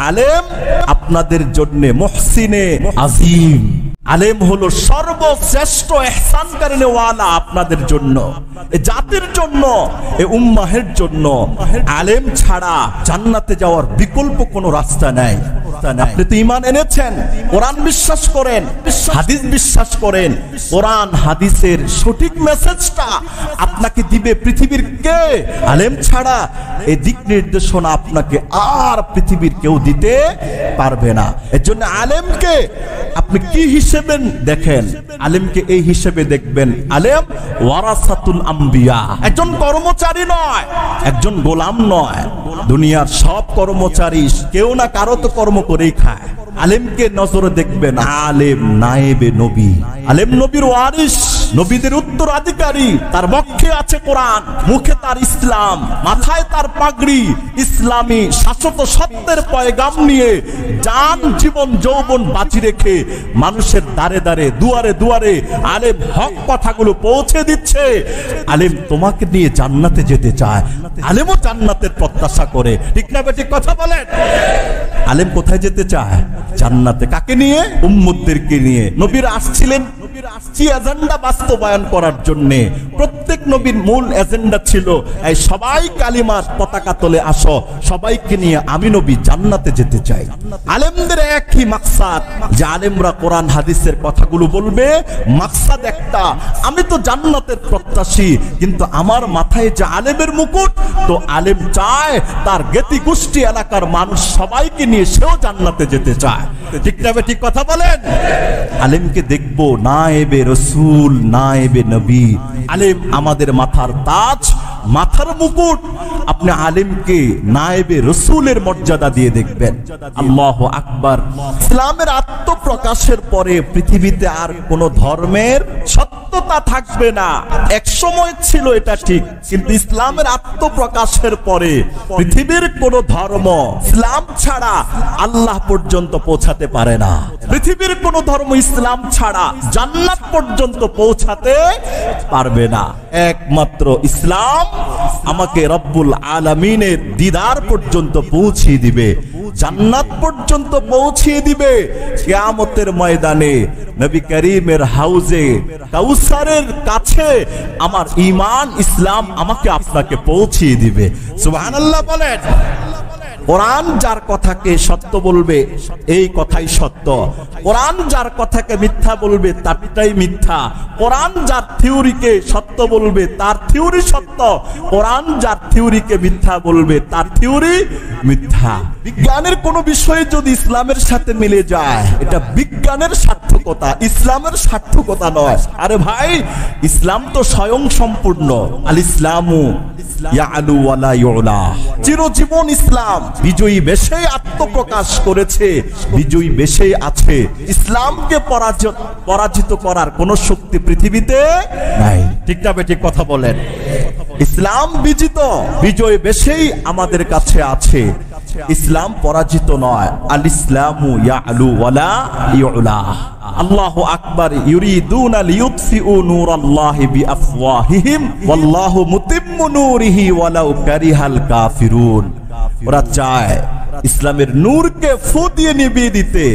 আলেম আপনাদের জন্য মুহসিনে আজিম। আলেম হলো সর্বশ্রেষ্ঠ ইহসান করনে ওয়ালা আপনাদের জন্য, জাতির জন্য, এ উম্মাহের জন্য। আলেম ছাড়া জান্নাতে যাওয়ার বিকল্প কোনো রাস্তা নাই। আপনি তো ঈমান এনেছেন, কোরআন বিশ্বাস করেন, হাদিস বিশ্বাস করেন। কোরআন হাদিসের সঠিক মেসেজটা আপনাকে দিবে পৃথিবীর কে? আলেম ছাড়া এই দিক নির্দেশনা আপনাকে আর পৃথিবীর কেউ দিতে পারবে না। এর জন্য আলেমকে আপনি কি হিসেবে দেখেন? আলেমকে এই হিসেবে দেখবেন, আলেম ওয়ারাসাতুল আম্বিয়া, একজন কর্মচারী নয়, একজন গোলাম নয়। দুনিয়ার সব কর্মচারী কেউ না কারো তো কর্ম করেই খায়। আলেমকে নজরে দেখবেন, আলেম নায়েবে নবী, আলেম নবীর ওয়ারিস, নবীদের উত্তরাধিকারী। তার বক্ষে আছে কোরআন, মুখে তার ইসলাম, মাথায় তার পাগড়ি। ইসলামী শাশ্বত সত্যের পয়গাম নিয়ে জান জীবন যৌবন বাজি রেখে মানুষের দ্বারে দ্বারে দুয়ারে দুয়ারে আলেম হক কথাগুলো পৌঁছে দিচ্ছে। আলেম তোমাকে নিয়ে জান্নাতে যেতে চায়, আলেমও জান্নাতের প্রত্যাশা করে। ঠিক না বেঠিক কথা বলেন? আলেম কোথায় যেতে চায়? জান্নাতে। কাকে নিয়ে? উম্মতদেরকে নিয়ে। নবীরা আসছিলেন কি এজেন্ডা বাস্তবায়ন করার জন্য? প্রত্যেক নবীর মূল এজেন্ডা ছিল এই সবাই কালিমার পতাকা তলে আসো, সবাইকে নিয়ে আমি নবী জান্নাতে যেতে চাই। আলেমদের একই মাকসাদ, যে আলেমরা কোরআন হাদিসের কথাগুলো বলবে, মাকসাদ একটা, আমি তো জান্নাতের প্রত্যাশী, কিন্তু আমার মাথায় যে আলেমের মুকুট, তো আলেম চায় তার জ্ঞাতি গোষ্ঠী এলাকার মানুষ সবাইকে নিয়ে সেও জান্নাতে যেতে চায়। ঠিক না ঠিক কথা বলেন? আলেমকে দেখবো নায়েবে রসুল, নায়েবে নবী। আলেম আমাদের মাথার তাজ, মাথার মুকুট। আপনি আলেমকে নায়েবে রসুলের মর্যাদা দিয়ে দেখবেন। আল্লাহু আকবার। ইসলামের আত্মপ্রকাশের পরে পৃথিবীতে আর কোন ধর্মের সত্যতা থাকবে না। এক সময় ছিল এটা ঠিক, কিন্তু ইসলামের আত্মপ্রকাশের পরে পৃথিবীর কোন ধর্ম ইসলাম ছাড়া আল্লাহ পর্যন্ত পৌঁছাতে পারে না। পৃথিবীর কোন ধর্ম ইসলাম ছাড়া জান্নাত পর্যন্ত পৌঁছাতে পারবে না। একমাত্র ইসলাম আমাকে রব্বুল আলামিনের দিদার পর্যন্ত পৌঁছিয়ে দিবে, জান্নাত পর্যন্ত পৌঁছিয়ে দিবে। কিয়ামতের ময়দানে নবী করিমের হাউজে কাউসারের কাছে আমার ঈমান ইসলাম আমাকে আপনাকে পৌঁছিয়ে দিবে। সুবহানাল্লাহ বলেন। কোরআন যার কথাকে সত্য বলবে এই কথাই সত্য, কোরআন যার কথাকে মিথ্যা বলবে তারটাই মিথ্যা। কোরআন যার থিওরিকে সত্য বলবে তার থিওরি সত্য, কোরআন যার থিওরিকে মিথ্যা বলবে তার থিওরি মিথ্যা। বিজ্ঞানের কোন বিষয়ে যদি ইসলামের সাথে মিলে যায়, এটা বিজ্ঞানের সার্থকতা, ইসলামের সার্থকতা নয়। আরে ভাই, ইসলাম তো স্বয়ং সম্পূর্ণ। আল ইসলামু ইয়ালু ওয়ালা ইউলা। চিরজীবন ইসলাম বিজয়ী বেশে আত্মপ্রকাশ করেছে, বিজয়ী বেশে আছে। ইসলামকে পরাজিত করার কোন শক্তি পৃথিবীতে নাই। ঠিক না বেঠিক কথা বলেন? ইসলাম বিজিত, বিজয় বেশেই আমাদের কাছে আছে। ইসলাম পরাজিত নয়। আল ইসলামু ইয়ালু ওয়ালা ইউলা। আল্লাহু আকবার। ইউরিদুনা লিইউতফিউ নূরাল্লাহি বিআফওয়াহিহিম ওয়াল্লাহু মুতিম্মু নূরিহি ওয়ালাউ কারিহাল কাফিরুন। ওরা চায় ইসলামের নূরকে ফু দিয়ে নিভিয়ে দিতে।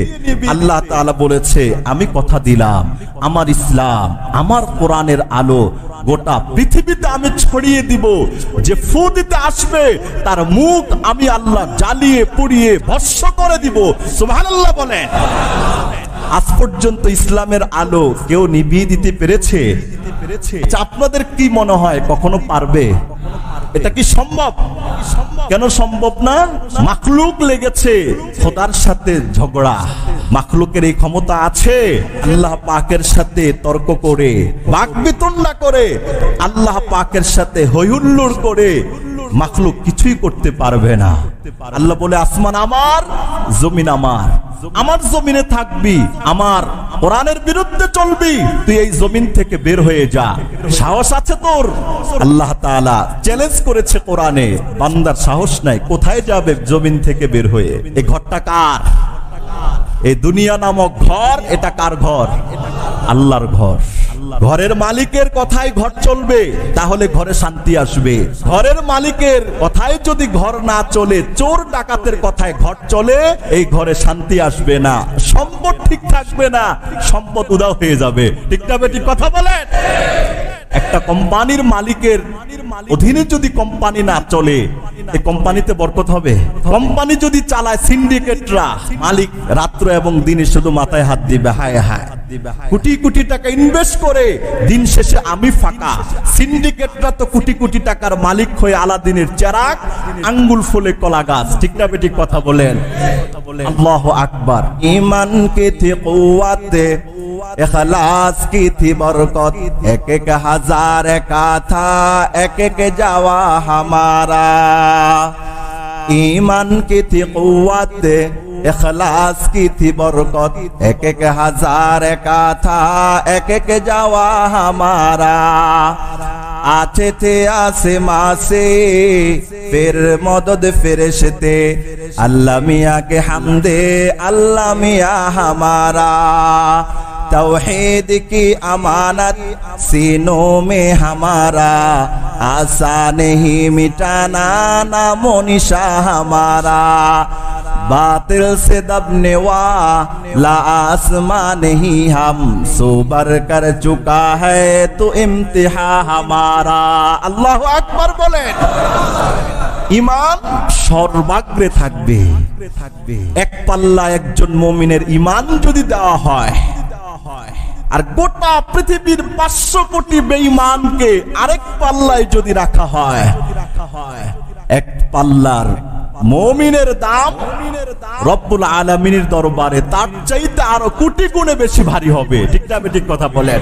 আল্লাহ তাআলা বলেছে, আমি কথা দিলাম আমার ইসলাম, আমার কোরআনের আলো গোটা পৃথিবীতে আমি ছড়িয়ে দিব। যে ফু দিতে আসবে তার মুখ আমি আল্লাহ জ্বালিয়ে পুড়িয়ে ভস্ম করে দিব। সুবহানাল্লাহ বলেন। আজ পর্যন্ত ইসলামের আলো কেউ নিভিয়ে দিতে পেরেছে? আপনাদের কি মনে হয় কখনো পারবে? এটা কি সম্ভব? কেন সম্ভব না? মাখলুক লেগেছে খোদার সাথে ঝগড়া। মাখলুকের এই ক্ষমতা আছে আল্লাহ পাকের সাথে তর্ক করে, বাকবিতণ্ডা করে, আল্লাহ পাকের সাথে হইহুল্লোড় করে মাখলুক কিছুই করতে পারবে না। আল্লাহ বলে, আসমান আমার, জমিন আমার, আমার জমিনে থাকবি, আমার কোরআনের বিরুদ্ধে চলবি, তুই এই জমিন থেকে বের হয়ে যা। সাহস আছে তোর? আল্লাহ তাআলা চ্যালেঞ্জ করেছে কোরআনে, বান্দার সাহস নাই, কোথায় যাবে জমিন থেকে বের হয়ে? এই ঘরটা কার? এই দুনিয়া নামক ঘর, এটা কার ঘর? আল্লাহর ঘর। ঘরের মালিকের কথায় ঘর চলবে, তাহলে ঘরে শান্তি আসবে। ঘরের মালিকের কথায় যদি ঘর না চলে, চোর ডাকাতের কথায় ঘর চলে, এই ঘরে শান্তি আসবে না, সম্পদ ঠিক থাকবে না, সম্পদ উধাও হয়ে যাবে। ঠিক না বেঠিক কথা বলেন? একটা কোম্পানির মালিকের অধীনে যদি কোম্পানি না চলে, এই কোম্পানিতে বরকত হবে? কোম্পানি যদি চালায় সিন্ডিকেটরা, মালিক রাত্র এবং দিনে শুধু মাথায় হাত দিবে, হায় হায়, কোটি কোটি টাকা ইনভেস্ট করে দিন শেষে আমি ফাঁকা। সিন্ডিকেটরা তো কোটি কোটি টাকার মালিক হয়ে আলাদিনের চেরাগ, আঙ্গুল ফুলে কলা গাছ। ঠিক না বেঠিক কথা বলেন? আল্লাহু আকবার। ঈমান কে থি কুওয়াতে, इखलास की थी बरकत, एक एक हजार का था एक एक जावा हमारा। ईमान की थी कुव्वत, इखलास की थी बरकत, एक एक हजार का था एक एक जावा हमारा। आते थे आसमां से फिर मदद फरिश्ते, अल्लाह मियाँ के हमदे अल्लाह मियाँ हमारा। तौहीद की अमानत सीनों में हमारा, आसान ही मिटाना नामो निशा हमारा। बातिल से दबने वाला आसमां नहीं हम, सोबर कर चुका है तो इम्तिहा हमारा। अल्लाहु আকবার বলেন। ঈমান সর্বাগ্রে থাকবে। এক পাল্লা একজন মুমিনের ঈমান যদি দেওয়া হয়, আর গোটা পৃথিবীর 500 কোটি বেঈমানকে আরেক পাল্লায় যদি রাখা হয়, এক পাল্লার মুমিনের দাম রব্বুল আলামিনের দরবারে তার চাইতে আরো কোটি গুণে বেশি ভারী হবে। ঠিক না বেঠিক কথা বলেন?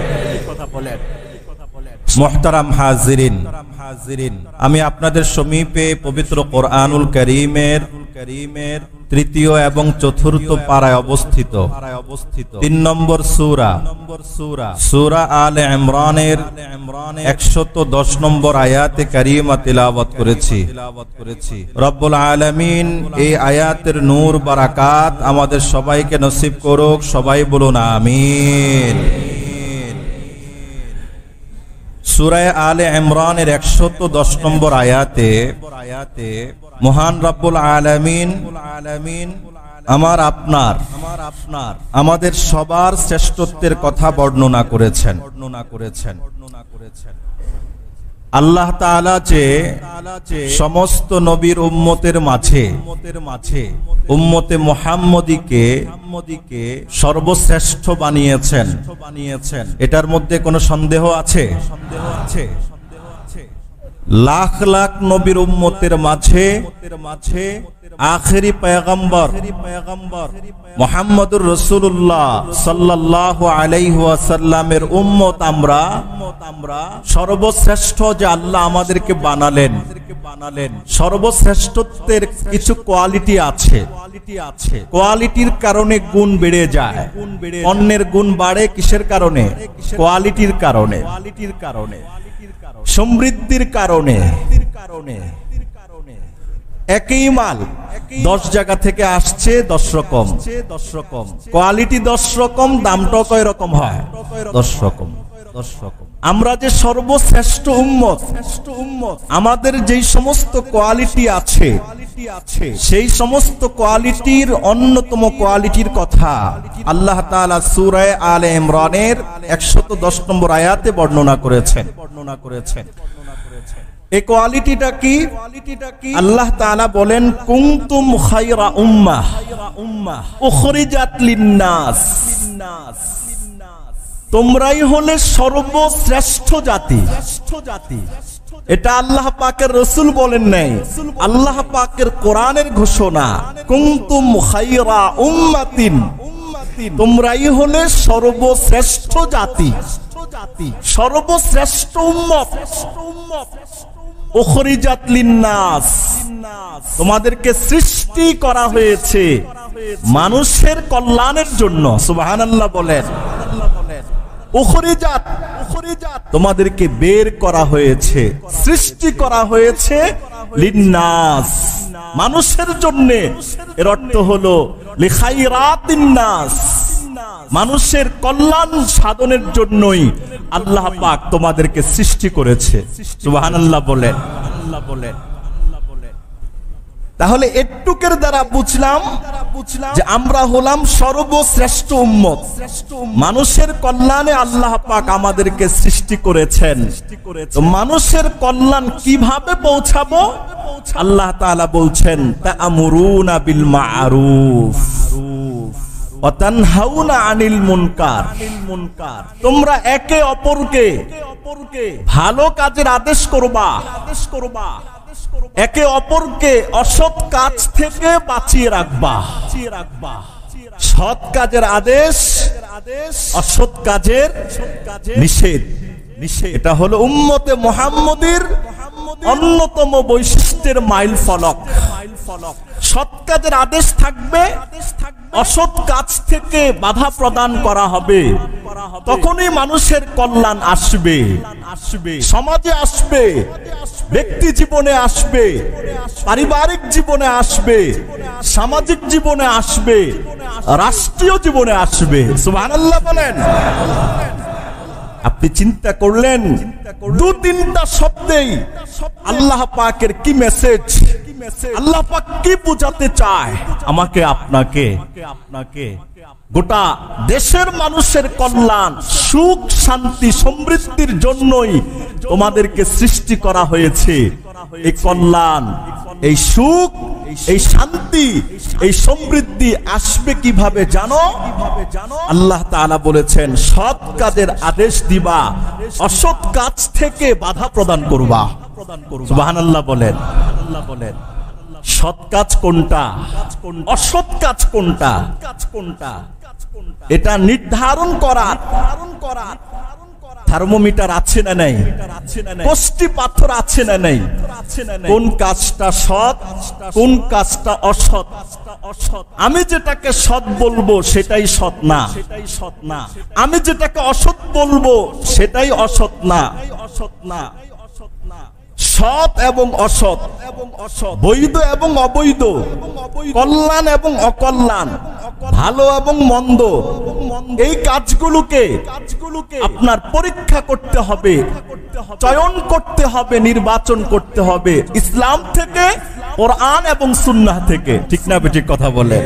মুহতারাম হাজিরিন, আমি আপনাদের সমীপে পবিত্র কোরআনুল কারীমের তৃতীয় এবং চতুর্থ পারায় অবস্থিত 3 নম্বর সূরা আলে ইমরানের 110 নম্বর আয়াতে কারিমা তিলাওয়াত করেছি। রব্বুল আলামিন এই আয়াতের নূর বারাকাত আমাদের সবাইকে নসিব করুক। সবাই বলুন আমিন। সূরা আলে ইমরানের 110 নম্বর আয়াতে মহান রব্বুল আলামিন আমার আপনার আমাদের সবার শ্রেষ্ঠত্বের কথা বর্ণনা করেছেন। আল্লাহ তাআলা যে সমস্ত নবীর উম্মতের মাঝে উম্মতে মুহাম্মদীকে সর্বশ্রেষ্ঠ বানিয়েছেন, এটার মধ্যে কোনো সন্দেহ আছে? লাখ লাখ নবীর উম্মতের মাঝে আখেরি পয়গম্বর মুহাম্মদুর রাসূলুল্লাহ সাল্লাল্লাহু আলাইহি ওয়াসাল্লামের উম্মত আমরা সর্বশ্রেষ্ঠ যে আল্লাহ আমাদেরকে বানালেন, সর্বশ্রেষ্ঠত্বের কিছু কোয়ালিটি আছে। কোয়ালিটির কারণে গুণ বেড়ে যায়। অন্যের গুণ বাড়ে কিসের কারণে? কোয়ালিটির কারণে, সমৃদ্ধির কারণে। একই মাল 10 জায়গা থেকে আসছে 10 রকম, কোয়ালিটি 10 রকম, দামটাও কয় রকম হয়? 10 রকম। আমরা যে সর্বশ্রেষ্ঠ উম্মত, আমাদের যেই সমস্ত কোয়ালিটি আছে, সেই সমস্ত কোয়ালিটির অন্যতম কোয়ালিটির কথা আল্লাহ তাআলা সূরা আলে ইমরানের 110 নম্বর আয়াতে বর্ণনা করেছেন। এই কোয়ালিটিটা কি? আল্লাহ তাআলা বলেন, কুনতুম খায়রা উম্মাহ উখরিজাত লিন-নাস, তোমরাই হলে সর্বশ্রেষ্ঠ জাতি। এটা আল্লাহ পাকের রাসূল বলেন নাই, আল্লাহ পাকের কোরআনের ঘোষণা। কুনতুম খায়রা উম্মাতিন, তোমরাই হলে সর্বশ্রেষ্ঠ জাতি, সর্বশ্রেষ্ঠ উম্মত। উখরিজাত লিন-নাস, তোমাদেরকে সৃষ্টি করা হয়েছে মানুষের কল্যাণের জন্য। সুবহানাল্লাহ বলেন। উখরিজাত, তোমাদেরকে বের করা হয়েছে, সৃষ্টি করা হয়েছে লিন-নাস, মানুষের জন্য। এর অর্থ হলো লিখাইরাতিন নাস, মানুষের কল্যাণ সাধনের জন্যই আল্লাহ পাক তোমাদেরকে সৃষ্টি করেছে। সুবহানাল্লাহ বলেন। তাহলে এটুকের দ্বারা বুঝলাম যে আমরা হলাম সর্বশ্রেষ্ঠ উম্মত। মানুষের কল্যাণে আল্লাহ পাক আমাদেরকে সৃষ্টি করেছেন। তো মানুষের কল্যাণ কিভাবে পৌঁছাবো? আল্লাহ তাআলা বলছেন, তা'মুরুনা বিল মা'রুফ ওয়া তানহাউনা আনিল মুনকার। তোমরা একে অপরকে ভালো কাজের আদেশ করবা, একে অপরকে অসৎ কাজ থেকে বাঁচিয়ে রাখবা। সৎ কাজের আদেশ, অসৎ কাজের নিষেধ। এটা হলো উম্মতে মুহাম্মদীর অন্যতম বৈশিষ্ট্যের মাইল ফলক। সৎ কাজের আদেশ থাকবে, অসৎ কাজ থেকে বাধা প্রদান করা হবে। তখনই মানুষের কল্যাণ আসবে, সমাজে আসবে, ব্যক্তি জীবনে আসবে, পারিবারিক জীবনে আসবে, সামাজিক জীবনে আসবে, রাষ্ট্রীয় জীবনে আসবে। সুবহানাল্লাহ বলেন। আপনি চিন্তা করলেন দু তিনটা শব্দেই আল্লাহ পাকের কি মেসেজ, আল্লাহ পাক কি বোঝাতে চায় আমাকে আপনাকে। গোটা দেশের মানুষের কল্যাণ, সুখ, শান্তি, সমৃদ্ধির জন্যই তোমাদেরকে সৃষ্টি করা হয়েছে। এই কল্যাণ, এই সুখ, এই শান্তি, এই সমৃদ্ধি আসবে কিভাবে জানো? আল্লাহ তাআলা বলেছেন, সৎ কাজের আদেশ দিবা, অসৎ কাজ থেকে বাধা প্রদান করবা। সুবহানাল্লাহ বলেন। সৎ কাজ কোনটা, অসৎ কাজ কোনটা, এটা নির্ধারণ করা। থার্মোমিটার আছে না নাই? কষ্টি পাথর আছে না নাই? কোন কাজটা সৎ, কোন কাজটা অসৎ? আমি যেটাকে সৎ বলবো সেটাই সৎ না, আমি যেটাকে অসৎ বলবো সেটাই অসৎ না। সৎ এবং অসৎ, বৈধ এবং অবৈধ, কল্যাণ এবং অকল্যাণ, ভালো এবং মন্দ, এই কাজগুলোকে আপনার পরীক্ষা করতে হবে, চয়ন করতে হবে, নির্বাচন করতে হবে ইসলাম থেকে, কোরআন এবং সুন্নাহ থেকে। ঠিক না বেঠিক কথা বলে?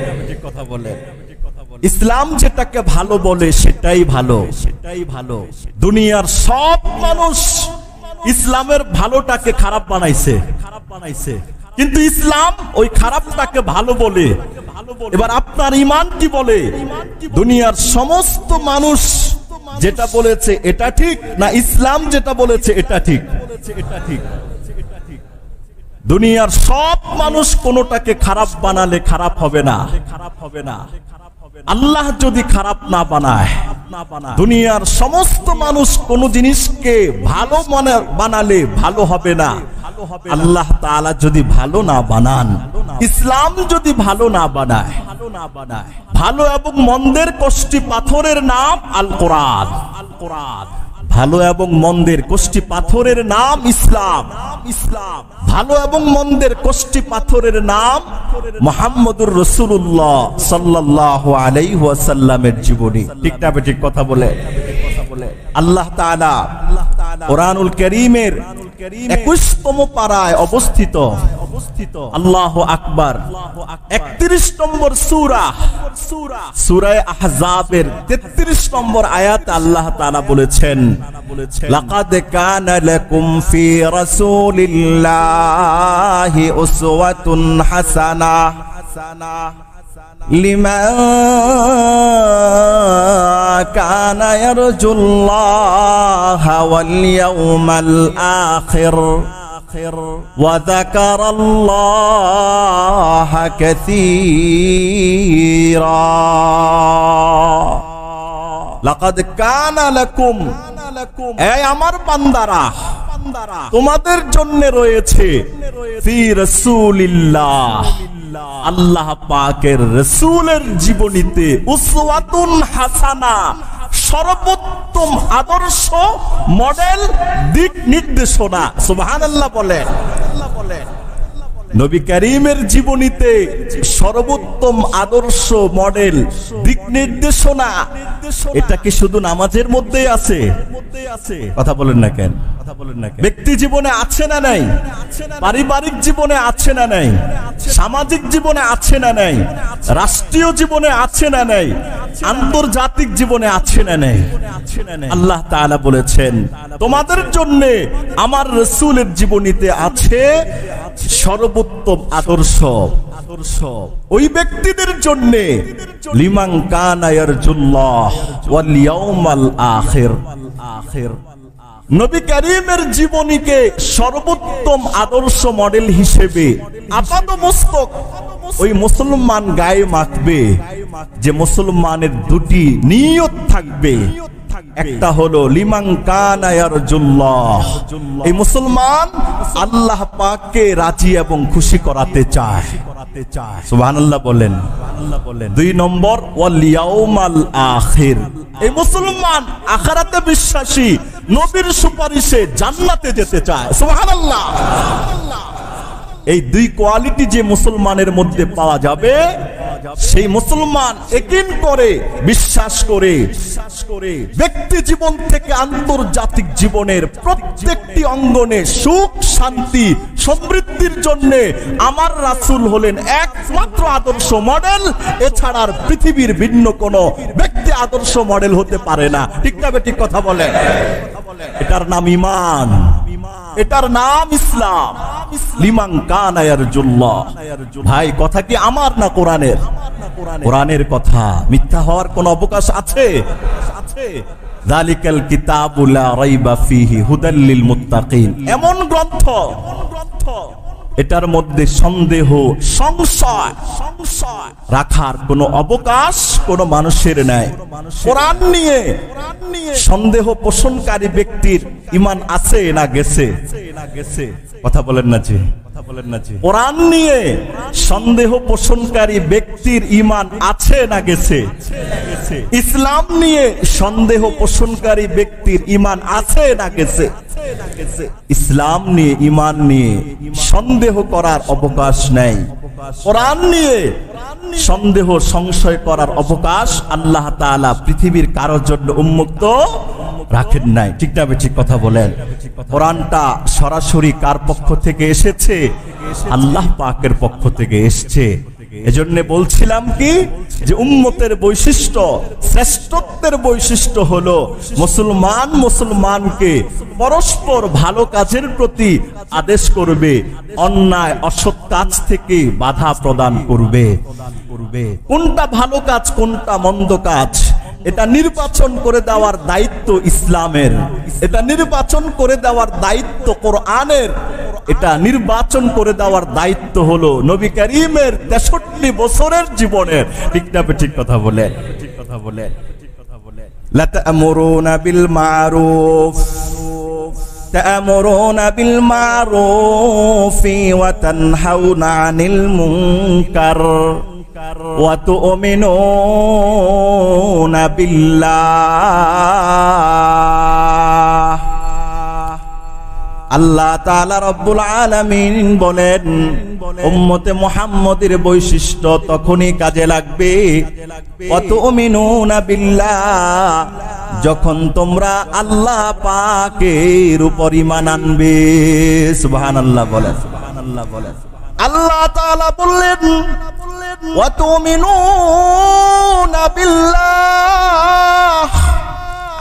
ইসলাম যেটাকে ভালো বলে সেটাই ভালো। দুনিয়ার সব মানুষ ইসলামের ভালোটাকে খারাপ বানাইছে, কিন্তু ইসলাম ওই খারাপটাকে ভালো বলে। এবার আপনার ঈমান কি বলে? দুনিয়ার সমস্ত মানুষ যেটা বলেছে এটা ঠিক, না ইসলাম যেটা বলেছে এটা ঠিক? দুনিয়ার সব মানুষ কোনটাকে খারাপ বানালে খারাপ হবে না। আল্লাহ যদি খারাপ না বানায়, দুনিয়ার সমস্ত মানুষ কোন জিনিসকে ভালো বানালে ভালো হবে না। আল্লাহ তাআলা যদি ভালো না বানান, ইসলাম যদি ভালো না বানায়, ভালো এবং মন্দের কষ্টি পাথরের নাম আল কোরআন। ভালো এবং মন্দের কষ্টি পাথরের নাম ইসলাম। ভালো এবং মন্দের কষ্টি পাথরের নাম মুহাম্মদুর রাসূলুল্লাহ সাল্লাল্লাহু আলাইহি ওয়াসাল্লামের জীবনী। ঠিক না বেঠিক কথা বলে? আল্লাহ তাআলা কোরআনুল কারীমের 21তম পারায় অবস্থিত, আল্লাহু আকবার, 31 নম্বর সূরা, সূরা আহজাবের 33 নম্বর আয়াতে আল্লাহ তাআলা বলেছেন, লাকাদ কানা লাকুম ফি রাসূলিল্লাহি উসওয়াতুন হাসানাহ লিমান কানা ইয়ারজুল্লাহা ওয়াল ইয়াউমাল আখির ওয়া যাকারাল্লাহা কাসীরা। লাকাদ কানা লাকুম, এই আমার বান্দারা, তোমাদের জন্য রয়েছে ফি রাসূলিল্লাহ, আল্লাহ পাকের রাসূলের জীবনীতে উসওয়াতুন হাসানা, সর্বোত্তম আদর্শ, মডেল, দিক নির্দেশনা। সুবহানাল্লাহ বলেন। নবী করিমের জীবনীতে সর্বোত্তম আদর্শ মডেল দিক নির্দেশনা এটা কি শুধু নামাজের মধ্যেই আছে? কথা বলেন না কেন? ব্যক্তি জীবনে আছে না নাই? পারিবারিক জীবনে আছে না নাই? সামাজিক জীবনে আছে না নাই? রাষ্ট্রীয় জীবনে আছে না নাই? আন্তর্জাতিক জীবনে আছে না নাই? আল্লাহ তাআলা বলেছেন তোমাদের জন্য আমার রাসূলের জীবনীতে আছে সর্বোত্তম আদর্শ। ওই ব্যক্তিদের জন্য লিমান কানা ইয়ারজুল্লাহ ওয়াল ইয়াউমাল আখির। নবী করিমের জীবনীকে সর্বোত্তম আদর্শ মডেল হিসেবে আপাতমস্তক ওই মুসলমান গায়ে মাখবে যে মুসলমানের দুটি নিয়ত থাকবে। একটা হলো লিমান কানা ইয়ারজুল্লাহ, এই মুসলমান আল্লাহ পাককে রাজি এবং খুশি করাতে চায়। সুবহানাল্লাহ বলেন। 2 নম্বর ওয়াল ইয়াউমাল আখির, এই মুসলমান আখিরাতে বিশ্বাসী, নবীর সুপারিশে জান্নাতে যেতে চায়। সুবহানাল্লাহ। এই 2 কোয়ালিটি যে মুসলমানের মধ্যে পাওয়া যাবে সেই মুসলমান ইয়াকিন করে বিশ্বাস করে ব্যক্তি জীবন থেকে আন্তর্জাতিক জীবনের প্রত্যেকটি অঙ্গনে সুখ শান্তি সমৃদ্ধির জন্য আমার রাসূল হলেন একমাত্র আদর্শ মডেল। এছাড়া আর পৃথিবীর ভিন্ন কোন ব্যক্তি আদর্শ মডেল হতে পারে না। ঠিক না ঠিক কথা বলেন? এটার নাম ঈমান, এটার নাম ইসলাম। লিমান কানা ইয়ারজুল্লাহ। ভাই কথা কি আমার না কোরআনের? কোরআনের কথা মিথ্যা হওয়ার কোন অবকাশ আছে? যালিকাল কিতাবু লা রাইবা ফীহি হুদাল লিল মুত্তাকিন, এমন গ্রন্থ এটার মধ্যে সন্দেহ সংশয় রাখার কোনো অবকাশ কোনো মানুষের নাই। কোরআন নিয়ে সন্দেহ পোষণকারী ব্যক্তির ঈমান আছে না গেছে? কথা বলেন না জি? কোরআন নিয়ে সন্দেহ পোষণকারী ব্যক্তির ঈমান আছে না গেছে? ইসলাম নিয়ে সন্দেহ পোষণকারী ব্যক্তির ঈমান আছে না গেছে? ইসলাম নিয়ে ঈমান নিয়ে সন্দেহ করার অবকাশ নাই। কোরআন নিয়ে সন্দেহ সংশয় করার অবকাশ আল্লাহ তাআলা পৃথিবীর কারোর জন্য উন্মুক্ত রাখেন নাই। ঠিক না ঠিক কথা বলেন? কোরআনটা সরাসরি কার পক্ষ থেকে এসেছে? আল্লাহ পাকের পক্ষ থেকে এসেছে। এজন্য বলছিলাম কি যে উম্মতের বৈশিষ্ট্য, শ্রেষ্ঠত্বের বৈশিষ্ট্য হলো মুসলমান মুসলমানকে পরস্পর ভালো কাজের প্রতি আদেশ করবে, অন্যায় অসৎ কাজ থেকে বাধা প্রদান করবে। কোনটা ভালো কাজ কোনটা মন্দ কাজ এটা নির্বাচন করে দেওয়ার দায়িত্ব ইসলামের, এটা নির্বাচন করে দেওয়ার দায়িত্ব কোরআনের, এটা নির্বাচন করে দেওয়ার দায়িত্ব হলো নবী করিমের 63 বছরের জীবনের। ঠিক না ঠিক কথা বলেন? লা তা'মুরুনা বিল মারুফ তা'মুরুনা বিল মারুফি ওয়া তানহাউনা আনিল মুনকার ওয়া তু'মিনুনা বিল্লাহ। আল্লাহ তাআলা রব্বুল আলামিন বলেন উম্মতে মুহাম্মদের বৈশিষ্ট্য তখনই কাজে লাগবে ওয়া তু'মিনুনা বিল্লাহ, যখন তোমরা আল্লাহ পাকের উপর ঈমান আনবে। সুবহানাল্লাহ বলেন। আল্লাহ তাআলা বললেন ওয়া তু'মিনুনা বিল্লাহ,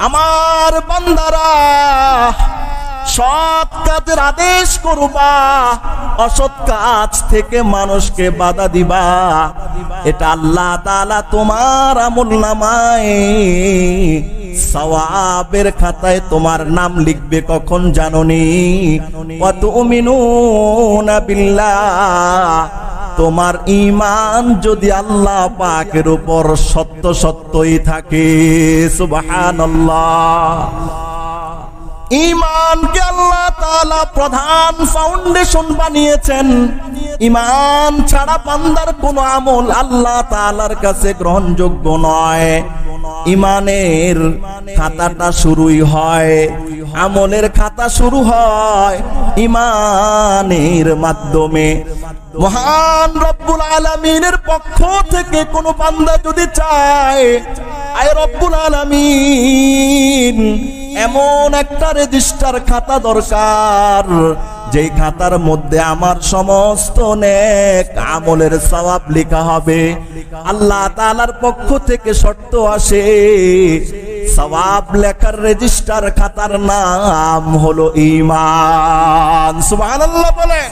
আমার বান্দারা সৎ কাজের আদেশ করবা, অসৎ কাজ থেকে মানুষকে বাধা দিবা। এটা আল্লাহ তাআলা তোমার আমলনামায় সওয়াবের খাতায় তোমার নাম লিখবে কখন জানোনি? ওয়া তু'মিনুনা বিল্লাহ, তোমার ঈমান যদি আল্লাহ পাকের উপর সত্য সত্যই থাকে। সুবহানাল্লাহ। ঈমানকে আল্লাহ তাআলা প্রধান ফাউন্ডেশন বানিয়েছেন। ঈমান ছাড়া বান্দার কোনো আমল আল্লাহ তাআলার কাছে গ্রহণযোগ্য নয়। ঈমানের খাতাটা শুরুই হয়, আমলের খাতা শুরু হয় ঈমানের মাধ্যমে। মহান রব্বুল আলামিনের পক্ষ থেকে কোন বান্দা যদি চায়, আয় রব্বুল আলামিন এমন একটা রেজিস্টার খাতা দরকার, যেই খাতার মধ্যে আমার সমস্ত নেক আমলের সওয়াব লেখা হবে। আল্লাহ তাআলার পক্ষ থেকে শর্ত আসে, সওয়াব লেখার রেজিস্টার খাতার নাম হলো ঈমান। সুবহানাল্লাহ বলেন।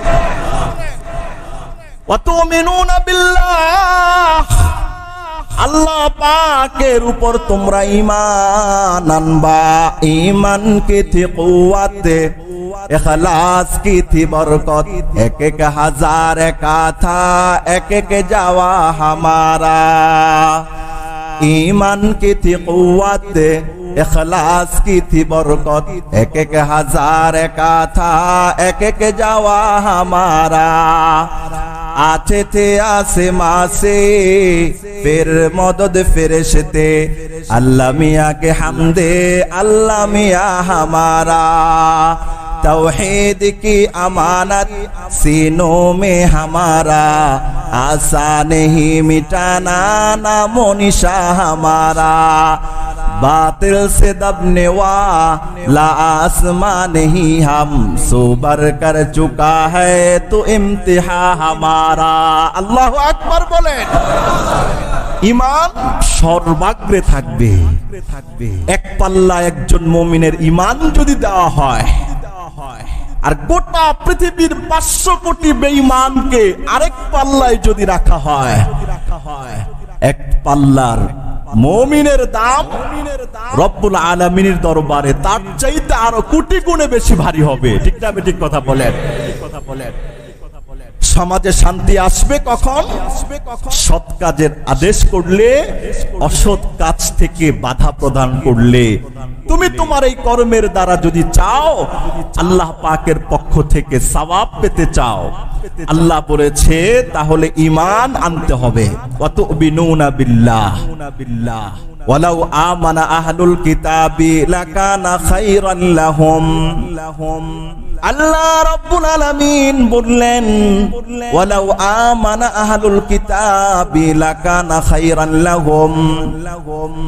ওয়া তুমিনুনা বিল্লাহ, আল্লাহ পাকের উপর তোমরা ঈমান আনবা। ঈমান কি থি কুওয়াতে, इखलास की थी बरकत, एक एक हजार का था एक एक जावा हमारा। ईमान की थी कुव्वत, इखलास की थी बरकत, एक एक हजार का था एक एक जावा हमारा। आते थे आसमां से फिर मदद फरिश्ते, अल्लाह मियाँ के हमदे अल्लाह मियाँ हमारा। तौहीद की अमानत सीनों में हमारा, आसान ही मिटाना नामो निशा हमारा। बातिल से दबने वाला आसमान ही हम सोबर कर चुका है तो इम्तिहा हमारा। अल्लाह আকবার বলেন। ঈমান সর্বাগ্রে থাকবে। এক পাল্লা একজন মুমিনের ঈমান যদি দেওয়া হয়, আর গোটা পৃথিবীর 500 কোটি বেঈমানকে আরেক পাল্লায় যদি রাখা হয়, এক পাল্লার মুমিনের দাম রব্বুল আলামিনের দরবারে তার চাইতে আরো কোটি গুণে বেশি ভারী হবে। ঠিক না? ঠিক কথা বলেন। সমাজে শান্তি আসবে কখন? সৎ কাজের আদেশ করলে, অসৎ কাজ থেকে বাধা প্রদান করলে। তুমি তোমার এই কর্মের দ্বারা যদি চাও আল্লাহ পাকের পক্ষ থেকে সওয়াব পেতে চাও, আল্লাহ বলেছে তাহলে ঈমান আনতে হবে। ওয়া তুমিনুনা বিল্লাহ ওয়ালাউ আমানা আহলুল কিতাবি লাকানা খায়রান লাহুম। আল্লাহ রাব্বুল আলামিন বললেন ওয়ালাউ আমানা আহলুল কিতাবি লাকানা খায়রান লাহুম।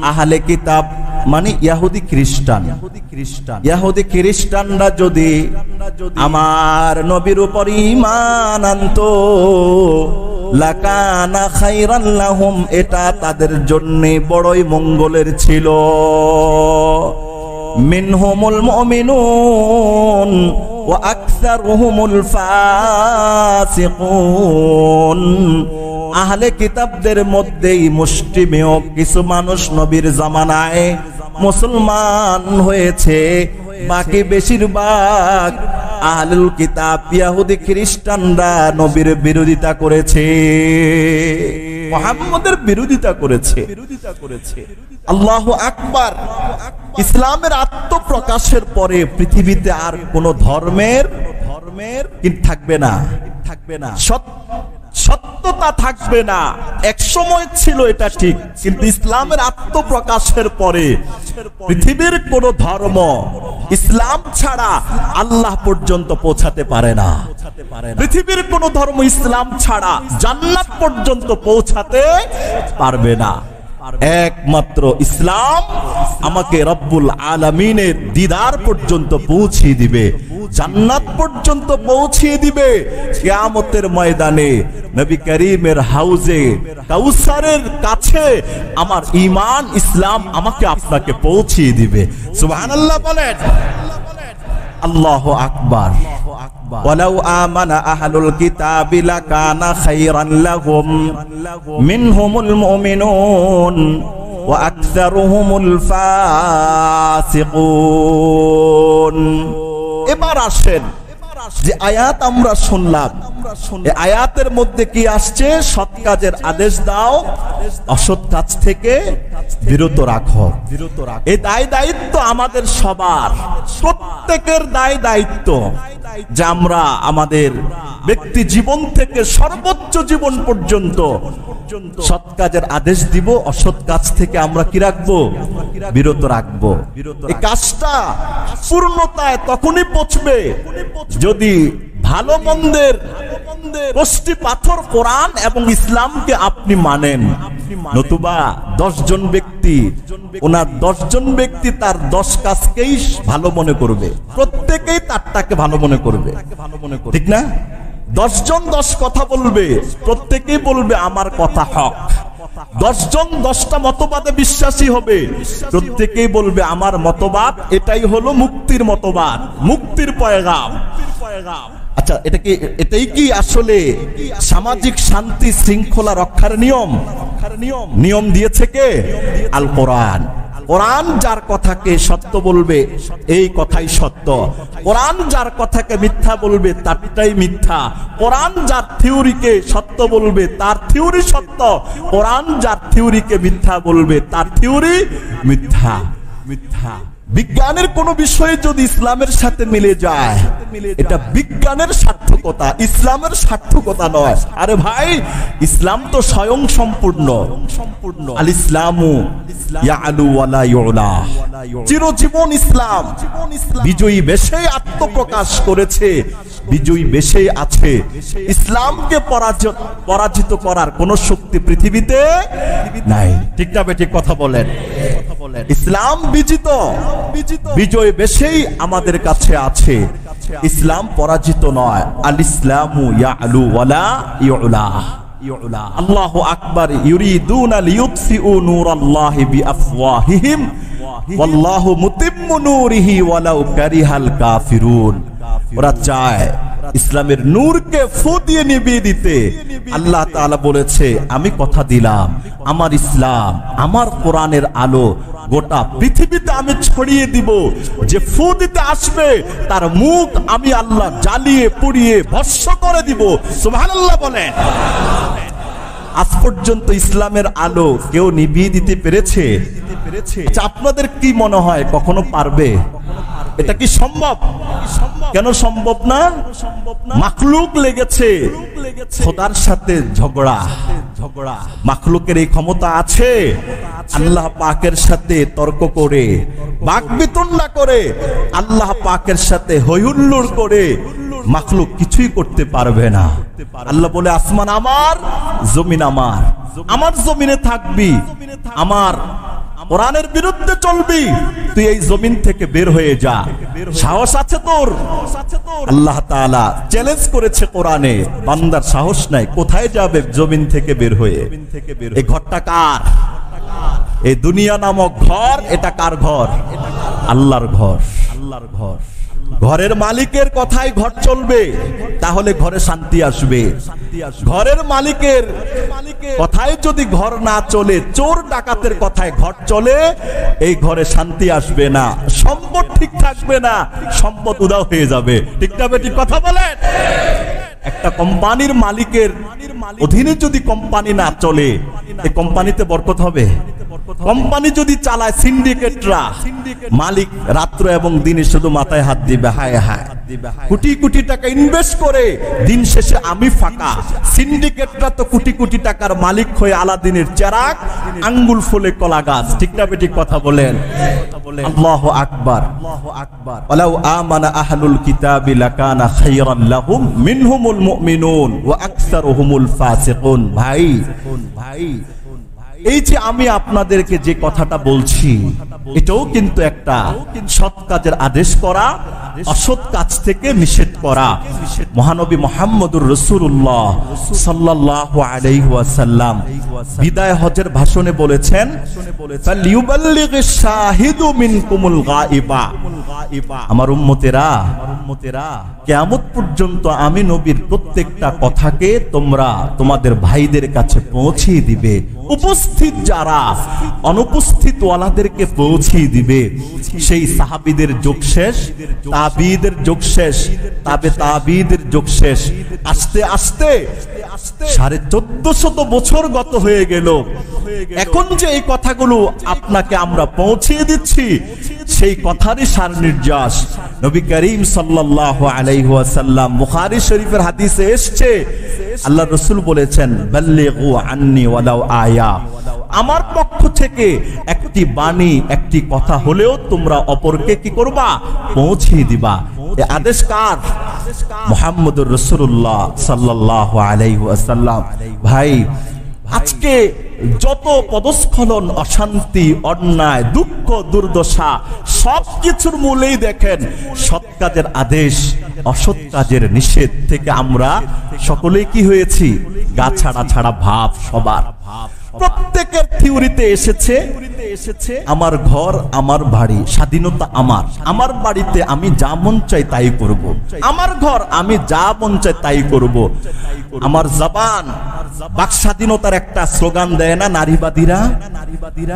আহলে কিতাব মানে ইহুদি খ্রিস্টান। ইহুদি খ্রিস্টানরা যদি আমার নবীর উপর ঈমান আনতো, লাকানা খায়রান লাহুম, এটা তাদের জন্য বড়ই মঙ্গলের ছিল। মিনহুমুল মুমিনুন ওয়া আকসারুহুমুল ফাসিকুন। আহলে কিতাবদের মধ্যেই মুষ্টিমেয় কিছু মানুষ নবীর জামানায় মুসলমান হয়েছে, বাকি বেশিরভাগ আহলুল কিতাব ইহুদি খ্রিস্টানরা নবীর বিরোধিতা করেছে, মুহাম্মদের বিরোধিতা করেছে। আল্লাহু আকবার। ইসলামের আত্মপ্রকাশের পরে পৃথিবীতে আর কোন ধর্মের থাকবে না, সত্যতা থাকবে না। এক সময় ছিল এটা ঠিক, কিন্তু ইসলামের আত্মপ্রকাশের পরে পৃথিবীর কোন ধর্ম ইসলাম ছাড়া আল্লাহ পর্যন্ত পৌঁছাতে পারে না। পৃথিবীর কোন ধর্ম ইসলাম ছাড়া জান্নাত পর্যন্ত পৌঁছাতে পারবে না। একমাত্র ইসলাম আমাকে রব্বুল আলামিনের দিদার পর্যন্ত পৌঁছিয়ে দিবে, জান্নাত পর্যন্ত পৌঁছিয়ে দিবে। কিয়ামতের ময়দানে নবী করিমের হাউজে কাউসারের কাছে আমার ঈমান ইসলাম আমাকে আপনাকে পৌঁছিয়ে দিবে। সুবহানাল্লাহ বলেন। আল্লাহু আকবার। ওয়ালাউ আমানা আহলুল কিতাবি লাকানা খায়রান লাহুম মিনহুমুল মুমিনুন ওয়া আকসারুহুমুল ফাসিকুন। এবার আসেন যে আয়াত আমরা শুনলাম, এই আয়াতের মধ্যে কি আসছে? সৎ কাজের আদেশ দাও, অসৎ কাজ থেকে বিরত রাখো। এই দায় দায়িত্ব আমাদের সবার, প্রত্যেকের দায় দায়িত্ব যে আমরা আমাদের ব্যক্তি জীবন থেকে সর্বোচ্চ জীবন পর্যন্ত সৎ কাজের আদেশ দিব, অসৎ কাজ থেকে আমরা কি রাখবো? বিরত রাখবো। এই কাজটা পূর্ণতায় তখনই পৌঁছবে যদি ভালো মন্দের কষ্টি পাথর কোরআন এবং ইসলামকে আপনি মানেন, নতুবা 10 জন ব্যক্তি ওনার 10 জন ব্যক্তি তার 10 কাজকেই ভালো মনে করবে, প্রত্যেকেই তারটাকে ভালো মনে করবে, ঠিক না? 10 জন 10 কথা বলবে, প্রত্যেকেই বলবে আমার কথা হক। 10 জন 10টা মতবাদে বিশ্বাসী হবে, প্রত্যেকেই বলবে আমার মতবাদ এটাই হলো মুক্তির মতবাদ, মুক্তির পয়গাম। আচ্ছা, এটাই কি আসলে সামাজিক শান্তি শৃঙ্খলা রক্ষার নিয়ম দিয়েছে কে? আল কোরআন। কোরআন যার কথাকে সত্য বলবে এই কথাই সত্য, কোরআন যার কথাকে মিথ্যা বলবে তারটাই মিথ্যা, কোরআন যার থিওরিকে সত্য বলবে তার থিওরি সত্য, কোরআন যার থিওরিকে মিথ্যা বলবে তার থিওরি মিথ্যা। বিজ্ঞানের কোন বিষয় যদি ইসলামের সাথে মিলে যায়, এটা বিজ্ঞানের সার্থকতা, ইসলামের সার্থকতা নয়। আরে ভাই, ইসলাম তো স্বয়ং সম্পূর্ণ। আল ইসলামু ইয়ালু ওয়ালা ইউলা, চিরজীবন ইসলাম বিজয়ী বেশে আত্মপ্রকাশ করেছে, বিজয়ী বেশে আছে। ইসলামকে পরাজিত করার কোন শক্তি পৃথিবীতে নাই, ঠিক না? ঠিক কথা বলেন। ইসলাম বিজিত, বিজয় বেশেই আমাদের কাছে আছে, ইসলাম পরাজিত নয়। আল ইসলামু ইয়ালু ওয়ালা ইউলা। আল্লাহু আকবার। ইউরিদুনা লিইউতফিউ নূরাল্লাহি বিআফওয়াহিহিম ওয়াল্লাহু মুতিম্মু নূরিহি ওয়ালাউ কারিহাল কাফিরুন। ওরা চায় ইসলামের নূরকে ফু দিয়ে নিভিয়ে দিতে। আল্লাহ তাআলা বলেছে আমি কথা দিলাম আমার ইসলাম, আমার কোরআনের আলো গোটা পৃথিবীতে আমি ছড়িয়ে দিব, যে ফু দিতে আসবে তার মুখ আমি আল্লাহ জ্বালিয়ে পুড়িয়ে ভস্ম করে দিব। সুবহানাল্লাহ বলেন। আজ পর্যন্ত ইসলামের আলো কেউ নিভিয়ে দিতে পেরেছে? আপনাদের কি মনে হয় কখনো পারবে? এটা কি সম্ভব? কেন সম্ভব না? মাখলুক লেগেছে খোদার সাথে ঝগড়া। মাখলুকের এই ক্ষমতা আছে আল্লাহ পাকের সাথে তর্ক করে, বাকবিতণ্ডা করে, আল্লাহ পাকের সাথে হইহুল্লোড় করে মাখলুক কিছুই করতে পারবে না। আল্লাহ বলে আসমান আমার, জমিন আমার, আমার জমিনে থাকবি, আমার কোরআনের বিরুদ্ধে চলবি, তুই এই জমিন থেকে বের হয়ে যা। সাহস আছে তোর? আল্লাহ তাআলা চ্যালেঞ্জ করেছে কোরআনে, বান্দার সাহস নাই, কোথায় যাবে জমিন থেকে বের হয়ে? এই ঘরটা কার? এই দুনিয়া নামক ঘর, এটা কার ঘর? আল্লাহর ঘর। আল্লাহর ঘর। ঘরের মালিকের কথাই ঘর চলবে, তাহলে ঘরে শান্তি আসবে। ঘরের মালিকের কথায় যদি ঘর না চলে, চোর ডাকাতের কথায় ঘর চলে, এই ঘরে শান্তি আসবে না, সম্পদ ঠিক থাকবে না, সম্পদ উধাও হয়ে যাবে। ঠিক না বেটি? কথা বলেন। একটা কোম্পানির মালিকের অধীনে যদি কোম্পানি না চলে, এই কোম্পানিতে বরকত হবে? কোম্পানি যদি চালায় সিন্ডিকেটরা, মালিক রাত্র এবং দিনে শুধু মাথায় হাত দিবে, হায় হায়, কোটি কোটি টাকা ইনভেস্ট করে দিন শেষে আমি ফাঁকা। সিন্ডিকেটরা তো কোটি কোটি টাকার মালিক হয়ে আলাদিনের চেরাগ, আঙ্গুল ফুলে কলা গাছ। ঠিক না বেটি? কথা বলেন। আল্লাহু আকবার। ওয়ালাউ আমানা আহলুল কিতাবি লাকানা খায়রান লাহুম মিনহুমুল মুমিনুন ওয়া আকসারুহুমুল ফাসিকুন। ভাই, এই যে আমি আপনাদেরকে যে কথাটা বলছি, এটাও কিন্তু একটা সৎ কাজের আদেশ করা, অসৎ কাজ থেকে নিষেধ করা। মহানবী মুহাম্মদুর রাসূলুল্লাহ সাল্লাল্লাহু আলাইহি ওয়াসাল্লাম বিদায় হজের ভাষণে বলেছেন, ফালিয়ুবাল্লিগিশ শাহিদু মিনকুমুল গায়বা। আমার উম্মতেরা, কিয়ামত পর্যন্ত আমি নবীর প্রত্যেকটা কথাকে তোমরা তোমাদের ভাইদের কাছে পৌঁছে দিবে। উপস্থিত যারা অনুপস্থিত ওয়ালাদেরকে পৌঁছে দিবে। সেই সাহাবীদের যুগ শেষ, তাবিঈদের যুগ শেষ, তাবে তাবিঈদের যুগ শেষ। আস্তে আস্তে 1450 বছর গত হয়ে গেল। এখন যে এই কথাগুলো আপনাকে আমরা পৌঁছে দিচ্ছি, সেই কথারই সার নির্যাস নবী করিম সাল্লাল্লাহু আলাইহি ওয়াসাল্লাম, বুখারী শরীফের হাদিসে এসেছে, আল্লাহর রাসূল বলেছেন, বাল্লিগু আন্নি ওয়ালাউ আয়া। আমার পক্ষ থেকে একটি বাণী, একটি কথা হলেও তোমরা অপরকে কি করবা? পৌঁছে দিবা। এই আদেশ কার? মুহাম্মদুর রাসূলুল্লাহ সাল্লাল্লাহু আলাইহি ওয়াসাল্লাম। ভাই, আজকে যত পদস্খলন, অশান্তি, অন্যায়, দুঃখ, দুর্দশা সবকিছুর মূলেই দেখেন সৎ কাজের আদেশ, অসৎ কাজের নিষেধ থেকে আমরা সকলেই কি হয়েছি? গা ছাড়া ছাড়া ভাব সবার। প্রত্যেকের থিওরিতে এসেছে আমার ঘর, আমার বাড়ি, স্বাধীনতা আমার, আমার বাড়িতে আমি যা মন চাই তাই করব, আমার ঘর আমি যা মন চাই তাই করব। আমার জবান, বাক স্বাধীনতার একটা স্লোগান দেয় না নারীবাদীরা?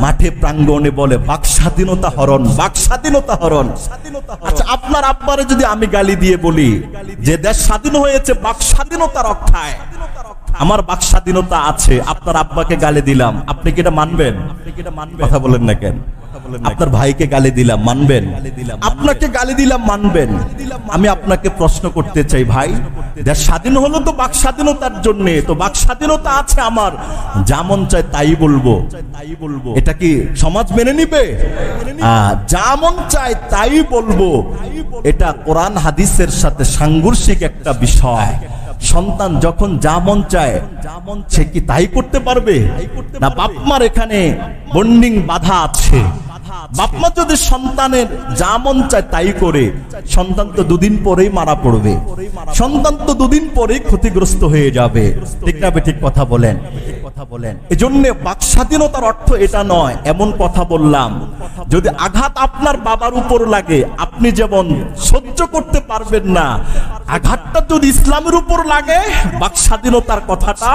মাঠে প্রাঙ্গণে বলে বাক স্বাধীনতা হরণ, বাক স্বাধীনতা হরণ। আচ্ছা, আপনার আব্বারে যদি আমি গালি দিয়ে বলি যে দেশ স্বাধীন হয়েছে বাক স্বাধীনতা রক্ষায়, আমার বাক স্বাধীনতা আছে, আপনার আব্বাকে গালি দিলাম, আপনি কি এটা মানবেন? কথা বলেন না কেন? আপনার ভাইকে গালি দিলাম, মানবেন? আপনাকে গালি দিলাম, মানবেন? আমি আপনাকে প্রশ্ন করতে চাই, ভাই, দেশ স্বাধীন হলো তো বাক স্বাধীনতার জন্য, তো বাক স্বাধীনতা আছে আমার, যা মন চায় তাই বলবো, এটা কি সমাজ মেনে নিবে? যা মন চায় তাই বলবো, এটা কোরআন হাদিসের সাথে সাংঘর্ষিক একটা বিষয়। সন্তান যখন যা মন চায় সে কি তাই করতে পারবে? না, বাপ মার এখানে বন্ডিং বাধা আছে। বাপ মা যদি সন্তানের যা মন চায় তাই করে, সন্তান তো দুদিন পরেই মারা পড়বে, সন্তান তো দুদিন পরেই ক্ষতিগ্রস্ত হয়ে যাবে। ঠিক না ঠিক কথা বলেন? এজন্য বাক স্বাধীনতার অর্থ এটা নয়। এমন কথা বললাম, যদি আঘাত আপনার বাবার উপর লাগে, আপনি যেমন সহ্য করতে পারবেন না, আঘাতটা যদি ইসলামের উপর লাগে, বাক স্বাধীনতার কথাটা,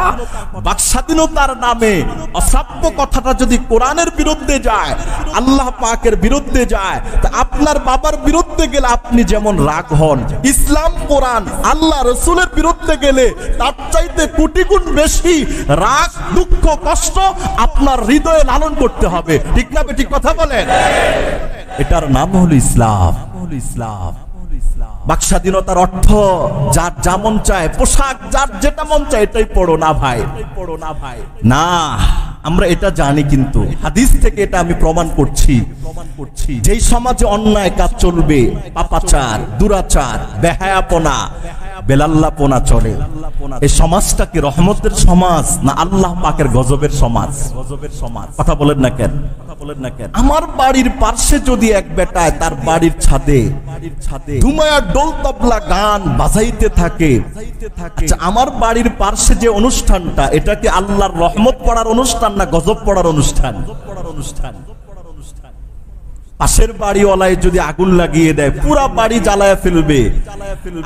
বাক স্বাধীনতার নামে অসাব্য কথাটা যদি কোরআনের বিরুদ্ধে যায়, আল্লাহ পাকের বিরুদ্ধে যায়, তা আপনার বাবার বিরুদ্ধে গেলে আপনি যেমন রাগ হন, ইসলাম, কোরআন, আল্লাহ রসুলের বিরুদ্ধে গেলে তার চাইতে কোটি গুণ বেশি রাগ, দুঃখ, কষ্ট আপনার হৃদয়ে লালন করতে হবে। ঠিক না ঠিক কথা বলেন? এটার নাম হলো ইসলাম। বাক স্বাধীনতার অর্থ যার যা মন চায়, পোশাক যার যেটা মন চায় এটাই পড়ো না ভাই, না। আমরা এটা জানি, কিন্তু হাদিস থেকে এটা আমি প্রমাণ করছি। যেই সমাজে অন্যায় কাজ চলবে, পাপাচার, দুরাচার, বেহায়াপনা, বেলাল্লাপনা চলে, এই সমাজটা কি রহমতের সমাজ না আল্লাহ পাকের গজবের সমাজ? কথা বলেন না কেন? আমার বাড়ির পার্শ্বে যদি এক বেটায় তার বাড়ির ছাদে ধুমায়া ডোল তবলা গান বাজাইতে থাকে, আচ্ছা, আমার বাড়ির পার্শ্বে যে অনুষ্ঠানটা, এটা কি আল্লাহর রহমত পড়ার অনুষ্ঠান না গজব পড়ার অনুষ্ঠান? পাশের বাড়িওয়ালায় যদি আগুন লাগিয়ে দেয়, পুরা বাড়ি জ্বালায় ফেলবে,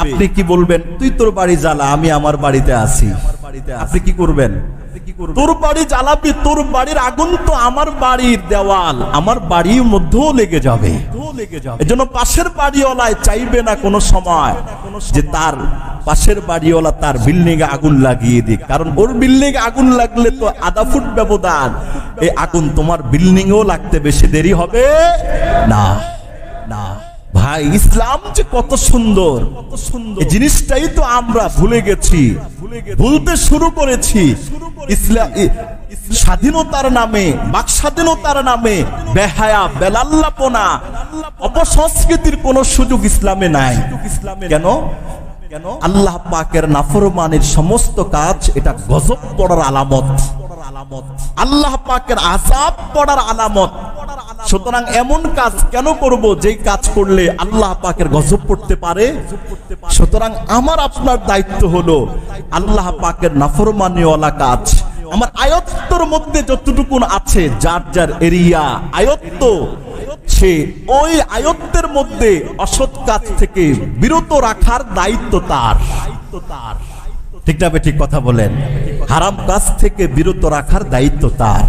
আপনি কি বলবেন? তুই তোর বাড়ি জ্বালা, আমি আমার বাড়িতে আছি। আপনি কি করবেন? তোর বাড়ি জ্বালাবি, তোর বাড়ির আগুন তো আমার বাড়ির দেওয়াল, আমার বাড়ির মধ্যেও লেগে যাবে। এজন্য পাশের বাড়িওয়ালায় চাইবে না কোনো সময় যে তার পাশের বাড়িওয়ালা তার বিল্ডিং এ আগুন লাগিয়ে দিক, কারণ ওর বিল্ডিং এ আগুন লাগলে তো আধা ফুট ব্যবধান, এই আগুন তোমার বিল্ডিং এও লাগতে বেশি দেরি হবে না। ভাই, ইসলাম যে কত সুন্দর, এই জিনিসটাই তো আমরা ভুলে গেছি, ভুলতে শুরু করেছি। ইসলাম স্বাধীনতার নামে, বাক স্বাধীনতার নামে বেহায়া, বেলাল্লাপনা, অপসংস্কৃতির কোন সুযোগ ইসলামে নাই। কেন? আল্লাহ পাকের নাফরমানির সমস্ত কাজ এটা গজব পড়ার আলামত, আল্লাহ পাকের আযাব পড়ার আলামত। সুতরাং এমন কাজ কেন করব যেই কাজ করলে আল্লাহ পাকের গজব পড়তে পারে? সুতরাং আমার আপনার দায়িত্ব হলো আল্লাহ পাকের নাফরমানিওয়ালা কাজ আমার আয়ত্তর মধ্যে যতটুকু আছে, যার যার এরিয়া আয়ত্ত, সে ওই আয়ত্তের মধ্যে অসৎ কাজ থেকে বিরত রাখার দায়িত্ব তার। ঠিক না ঠিক কথা বলেন? হারাম কাজ থেকে বিরত রাখার দায়িত্ব তার।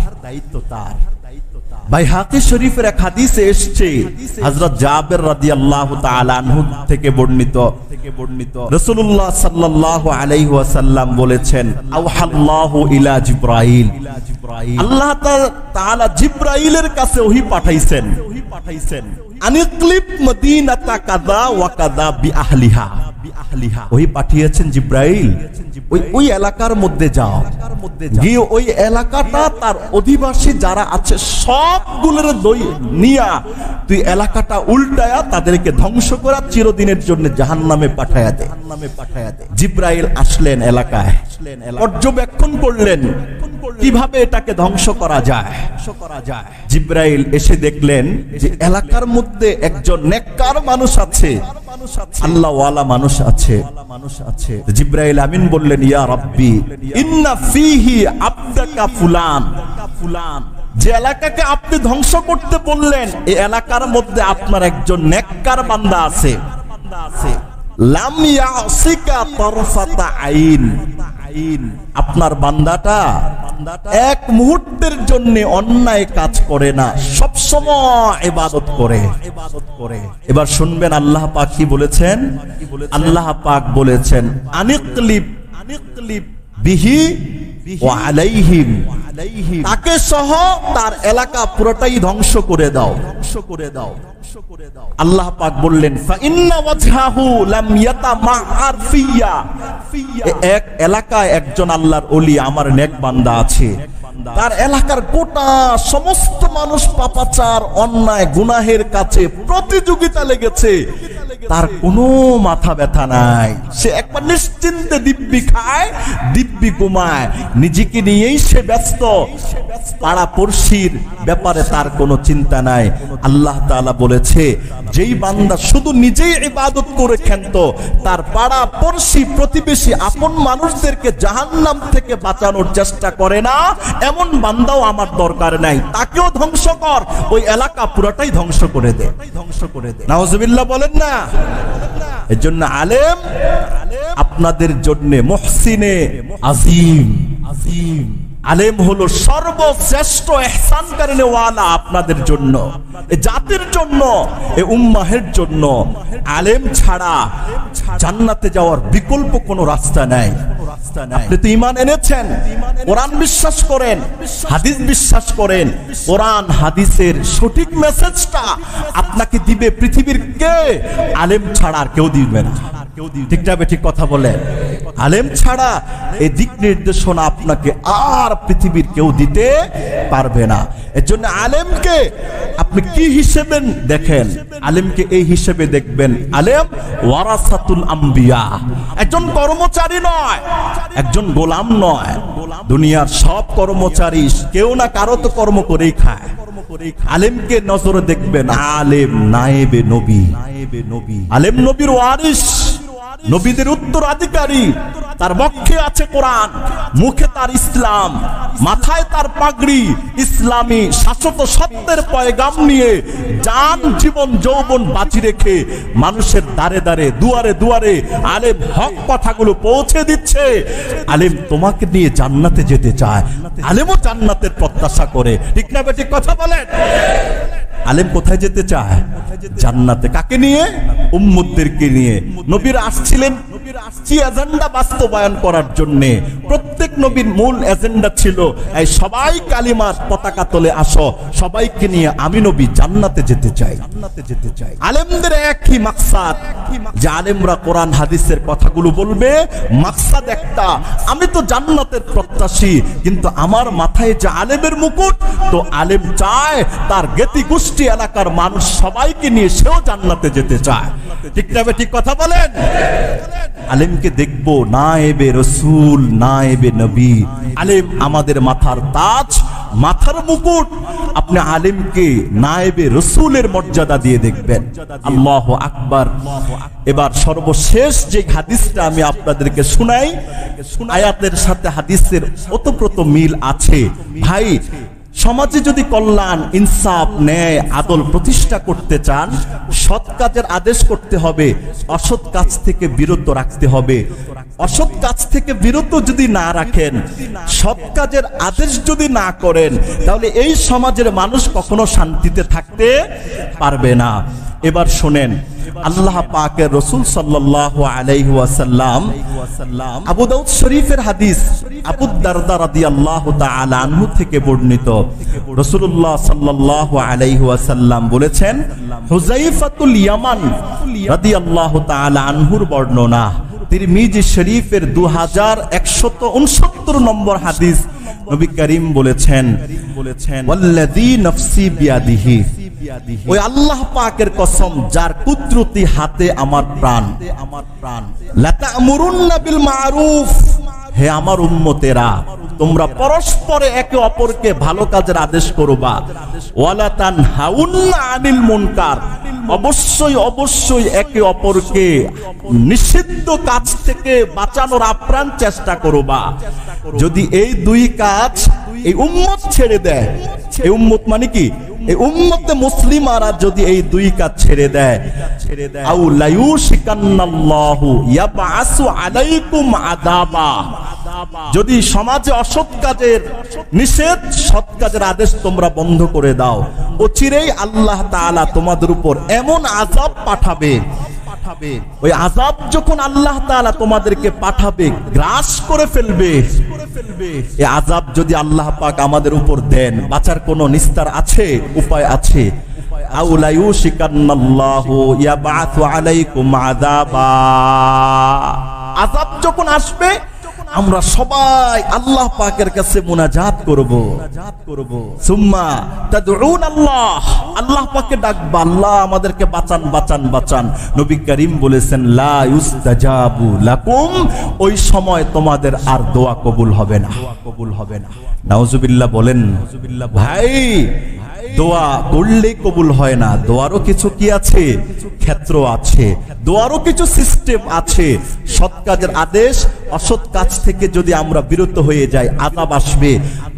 বাইহাকি শরীফের এক হাদিসে এসেছে, হযরত জাবের রাদিয়াল্লাহু তাআলা আনহু থেকে বর্ণিত, রাসূলুল্লাহ সাল্লাল্লাহু আলাইহি ওয়াসাল্লাম বলেছেন, আওহাল্লাহু ইলা জিবরাইল, আল্লাহ তাআলা জিবরাইলের কাছে ওহী পাঠাইছেন, আনিকলিব মদিনাতা কাযা ওয়া কাযা বিআহলিহা, ওহী পাঠিয়েছেন জিবরাইল, ওই এলাকার মধ্যে যাও, গিয়ে ওই এলাকাটা তার অধিবাসী যারা আছে সবগুলোর নিয়া তুই এলাকাটা উল্টায়া তাদেরকে ধ্বংস করা, চিরদিনের জন্য জাহান্নামে পাঠায়া দে। জিব্রাইল আসলেন এলাকায়, পর্যবেক্ষণ করলেন কিভাবে এটাকে ধ্বংস করা যায়। জিব্রাইল এসে দেখলেন যে এলাকার মধ্যে একজন নেককার মানুষ আছে, আল্লাহওয়ালা মানুষ আছে। জিব্রাইল আমিন বললেন, ইয়া রাব্বি ইন্না ফীহি আবদাকা ফুলান। যে এলাকাকে আপনি ধ্বংস করতে বললেন এই এলাকার মধ্যে আপনার একজন নেককার বান্দা আছে, লাম ইয়াসিকা তারফাতা আইন। আপনার বান্দাটা এক মুহূর্তের জন্য অন্যায় কাজ করে না, সব সময় ইবাদত করে। এবার শুনবেন আল্লাহ পাক কি বলেছেন। আল্লাহ পাক বলেছেন, আনিকলিব বিহি ওয়া আলাইহিম, তাকে সহ তার এলাকা পুরোটাই ধ্বংস করে দাও। আল্লাহ পাক বললেন, ফা ইন্না ওয়াজহাহু লাম ইয়াতামাআর ফিয়া। এক এলাকায় একজন আল্লাহর ওলি আমার নেক বান্দা আছে, তার এলাকার গোটা সমস্ত মানুষ পাপাচার অন্যায় গুনাহের কাছে প্রতিযোগিতা লেগেছে, তার কোনো মাথা ব্যথা নাই, সে একবার নিশ্চিন্তে দিব্যি খায় দিব্যি ঘুমায়, নিজেকে নিয়েই সে ব্যস্ত, পাড়া পড়শির ব্যাপারে তার কোনো চিন্তা নাই। আল্লাহ তাআলা বলেছে, যেই বান্দা শুধু নিজেই ইবাদত করে খেন্ত, তার পাড়া পড়শি প্রতিবেশী আপন মানুষদেরকে জাহান্নাম থেকে বাঁচানোর চেষ্টা করে না, এমন বান্দাও আমার দরকার নাই, তাকেও ধ্বংস কর, ওই এলাকা পুরোটাই ধ্বংস করে দে। নাউজুবিল্লাহ বলেন না। এজন্য আলেম আপনাদের জন্য মুহসিনে আজিম। আলেম হলো সর্বশ্রেষ্ঠ ইহসানকারী ওয়ালা আপনাদের জন্য, এই জাতির জন্য, এই উম্মাহের জন্য। আলেম ছাড়া জান্নাতে যাওয়ার বিকল্প কোনো রাস্তা নাই। আপনি তো ঈমান এনেছেন, কোরআন বিশ্বাস করেন, হাদিস বিশ্বাস করেন, কোরআন হাদিসের সঠিক মেসেজটা আপনাকে দিবে পৃথিবীর কে? আলেম ছাড়া আর কেউ দিবে না। ঠিক না? ঠিক কথা বলেন। আলেম ছাড়া এই দিক নির্দেশনা আপনাকে আর পৃথিবীর কেউ দিতে পারবে না। এর জন্য আলেমকে আপনি কি হিসেবে দেখেন? আলেমকে এই হিসেবে দেখবেন, আলেম ওয়ারাসাতুল আম্বিয়া, একজন কর্মচারী নয়, একজন গোলাম নয়। দুনিয়ার সব কর্মচারী কেউ না কারো তো কর্ম করেই খায়। আলেমকে নজরে দেখবেন, আলেম নায়েবে নবী। আলেম নবীর ওয়ারিস, নবীদের উত্তরাধিকারী। তার বক্ষে আছে কোরআন, মুখে তার ইসলাম, মাথায় তার পাগড়ি, ইসলামী শাশ্বত সত্যের পয়গাম নিয়ে জান জীবন যৌবন বাজি রেখে মানুষের দ্বারে দ্বারে দুয়ারে দুয়ারে আলেম হক কথাগুলো পৌঁছে দিচ্ছে। আলেম তোমাকে নিয়ে জান্নাতে যেতে চায়, আলেমও জান্নাতের প্রত্যাশা করে। ঠিক না বেঠিক কথা বলেন? আলেম কোথায় যেতে চায়? জান্নাতে। কাকে নিয়ে? উম্মতদেরকে নিয়ে। নবীর আসছিলেন কি এজেন্ডা বাস্তবায়ন করার জন্য? প্রত্যেক নবীর মূল এজেন্ডা ছিল, এই সবাই কালিমার পতাকা তলে আসো, সবাইকে নিয়ে আমি নবী জান্নাতে যেতে চাই। আলেমদের একই মাকসাদ, যে আলেমরা কোরআন হাদিসের কথাগুলো বলবে, মাকসাদ একটা, আমি তো জান্নাতের প্রত্যাশী, কিন্তু আমার মাথায় যে আলেমের মুকুট, তো আলেম চায় তার জ্ঞাতি গোষ্ঠী এলাকার মানুষ সবাইকে নিয়ে সেও জান্নাতে যেতে চায়। ঠিক না? ঠিক কথা বলেন। আলেমকে দেখবো নায়েবে রসুল, নায়েবে নবী। আলেম আমাদের মাথার তাজ, মাথার মুকুট। আপনি আলেমকে নায়েবে রসুলের মর্যাদা দিয়ে দেখবেন। আল্লাহু আকবার। এবার সর্বশেষ যে হাদিসটা আমি আপনাদেরকে শুনাই, আয়াতের সাথে হাদিসের ওতপ্রোত মিল আছে। ভাই, সমাজে যদি কল্যাণ, ইনসাফ, ন্যায়, আদল প্রতিষ্ঠা করতে চান, সৎ কাজের আদেশ করতে হবে, অসৎ কাজ থেকে বিরত রাখতে হবে। অসৎ কাজ থেকে বিরত যদি না রাখেন, সৎ কাজের আদেশ যদি না করেন, তাহলে এই সমাজের মানুষ কখনো শান্তিতে থাকতে পারবে না। এবার শোনেন, আল্লাহ পাকের রাসূল সাল্লাল্লাহু আলাইহি ওয়াসাল্লাম, আবু দাউদ শরীফের হাদিস, আবু দারদা রাদিয়াল্লাহু তাআলা আনহু থেকে বর্ণিত, রাসূলুল্লাহ সাল্লাল্লাহু আলাইহি ওয়াসাল্লাম বলেছেন, হুযাইফাতুল ইয়ামান রাদিয়াল্লাহু তাআলা আনহুর বর্ণনা, তিরমিজি শরীফের 2169 নম্বর হাদিস নবী করিম বলেছেন ওয়াল্লাযী নফসি বিয়াদিহি, ওই আল্লাহ পাকের কসম যার কুদরতি হাতে আমার প্রাণ, লা তা'মুরুন্না বিল মা'রুফ, হে আমার উম্মতেরা তোমরা পরস্পরে একে অপরকে ভালো কাজের আদেশ করবা, ওয়ালা তানহাউন্না আনিল মুনকার, অবশ্যই অবশ্যই একে অপরকে নিষিদ্ধ কাজ থেকে বাঁচানোর আপ্রাণ চেষ্টা করবা। যদি এই দুই কাজ এই উম্মত ছেড়ে দেয়, এই উম্মত মানে কি, এই উম্মতে মুসলিমারা যদি এই দুই কাজ ছেড়ে দেয়, আউ লা ইউশিকান্নাল্লাহু ইয়াবআসু আলাইকুম আযাবা, যদি সমাজে অসৎ কাজের নিষেধ, সৎ কাজের আদেশ তোমরা বন্ধ করে দাও, অচিরেই আল্লাহ তাআলা তোমাদের উপর এমন আযাব পাঠাবে, ওই আযাব যখন আল্লাহ তাআলা তোমাদেরকে পাঠাবে, গ্রাস করে ফেলবে, এই আযাব যদি আল্লাহ পাক আমাদের উপর দেন, বাঁচার কোনো নিস্তার আছে, উপায় আছে? আউ লা ইউশিকান্নাল্লাহু ইয়াবআসু আলাইকুম আযাবা, আযাব যখন আসবে আমরা সবাই আল্লাহ পাকের কাছে মুনাজাত করব, সুম্মা তাদউন আল্লাহ, আল্লাহ পাককে ডাকবা, আল্লাহ আমাদেরকে বাঁচান বাঁচান বাঁচান। নবী করিম বলেছেন লা ইউস্তাজাবু লাকুম, ওই সময় তোমাদের আর দোয়া কবুল হবে না, নাউজুবিল্লাহ বলেন। ভাই দোয়া করলেই কবুল হয় না, দোয়ারও কিছু কি আছে, ক্ষেত্র আছে, দোয়ারও কিছু সিস্টেম আছে। সৎ কাজের আদেশ, অসৎ কাজ থেকে যদি আমরা বিরত হয়ে যাই আযাব আসবে।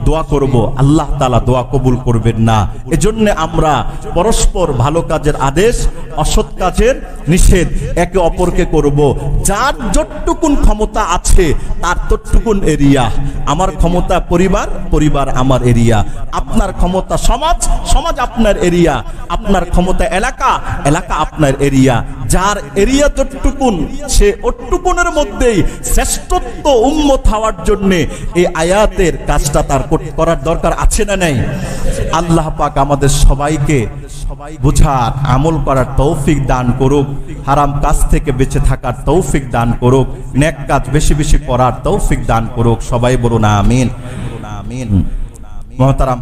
দোয়া করব, আল্লাহ তাআলা দোয়া কবুল করবেন না। এজন্য আমরা পরস্পর ভালো কাজের আদেশ, অসৎ কাজের নিষেধ একে অপরকে করব। যার যতটুকুন ক্ষমতা আছে তার ততটুকুন এরিয়া, আমার ক্ষমতা পরিবার, পরিবার আমার এরিয়া, আপনার ক্ষমতা সমাজ, সমাজ আপনার এরিয়া, আপনার ক্ষমতা এলাকা, এলাকা আপনার এরিয়া। যার এরিয়া যতটুকুন সে ওটুকুনের মধ্যেই শ্রেষ্ঠত্ব উম্মত হওয়ার জন্য এই আয়াতের কাজটা তার করার দরকার আছে না নাই? আল্লাহ পাক আমাদের সবাইকে বুঝার, আমল করার তৌফিক দান করুক, হারাম কাজ থেকে বেঁচে থাকার তৌফিক দান করুক, নেক কাজ বেশি বেশি করার তৌফিক দান করুক। সবাই বলুন আমিন। মহতারাম।